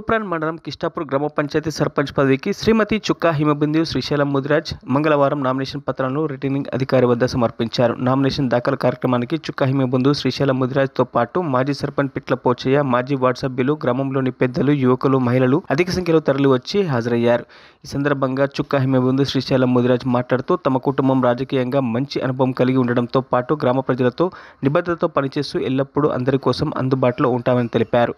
తూప్రాన్ మండలం కిష్టాపూర్ గ్రామ పంచాయతీ సర్పంచ్ పదవికి శ్రీమతి చుక్కా హిమబిందు శ్రీశైలం ముదిరాజ్ మంగళవారం నామినేషన్ పత్రాలను రిటర్నింగ్ అధికారి వద్ద సమర్పించారు. నామినేషన్ దాఖలు కార్యక్రమానికి చుక్కా హిమబిందు శ్రీశైలం ముదిరాజ్తో పాటు మాజీ సర్పంచ్ పిట్ల పోచయ్య, మాజీ వార్డు సభ్యులు, గ్రామంలోని పెద్దలు, యువకులు, మహిళలు అధిక సంఖ్యలో తరలివచ్చి హాజరయ్యారు. ఈ సందర్భంగా చుక్కా హిమబిందు శ్రీశైలం ముదిరాజ్ మాట్లాడుతూ తమ కుటుంబం రాజకీయంగా మంచి అనుభవం కలిగి ఉండడంతో పాటు గ్రామ ప్రజలతో నిబద్ధతతో పనిచేస్తూ ఎల్లప్పుడూ అందరి కోసం అందుబాటులో ఉంటామని తెలిపారు.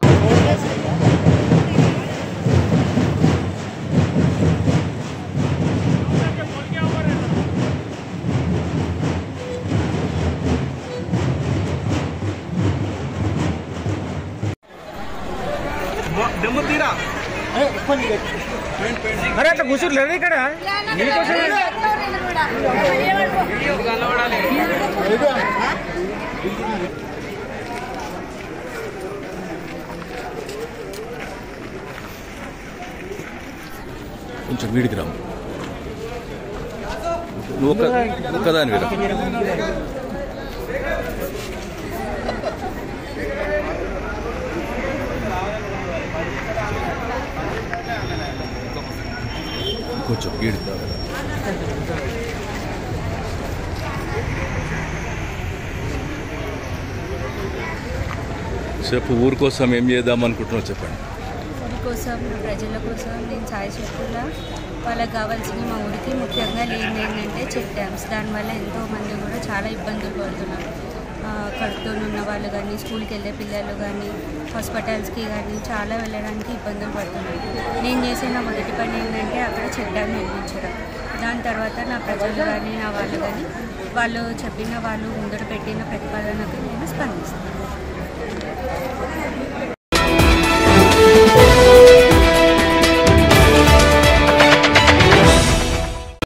अरे तो घुसूर ले ఇక్కడ కొంచెం వీడికి రాము నువ్వు ఒక్కదాని వీరా కొంచెం వీడికి రా చెప్పు. ఊరి కోసం ఏం చేద్దాం అనుకుంటున్నావు చెప్పండి. ఊరి కోసం, ప్రజల కోసం నేను సాయశక్తులా వాళ్ళకి కావాల్సిన మా ఊరికి ముఖ్యంగా లేనిది ఏంటంటే చెక్ డ్యామ్స్. దానివల్ల ఎంతోమంది కూడా చాలా ఇబ్బందులు పడుతున్నారు. కడుపుతో ఉన్న వాళ్ళు కానీ, స్కూల్కి వెళ్ళే పిల్లలు కానీ, హాస్పిటల్స్కి కానీ చాలా వెళ్ళడానికి ఇబ్బందులు పడుతున్నారు. నేను చేసిన మొదటి పని ఏంటంటే అక్కడ చెక్ డ్యామ్ నిర్మించడం. దాని తర్వాత నా ప్రజలు కానీ, నా వాళ్ళు కానీ వాళ్ళు చెప్పిన, వాళ్ళు ముందర పెట్టిన ప్రతిపాదనకు నేను స్పందిస్తాను.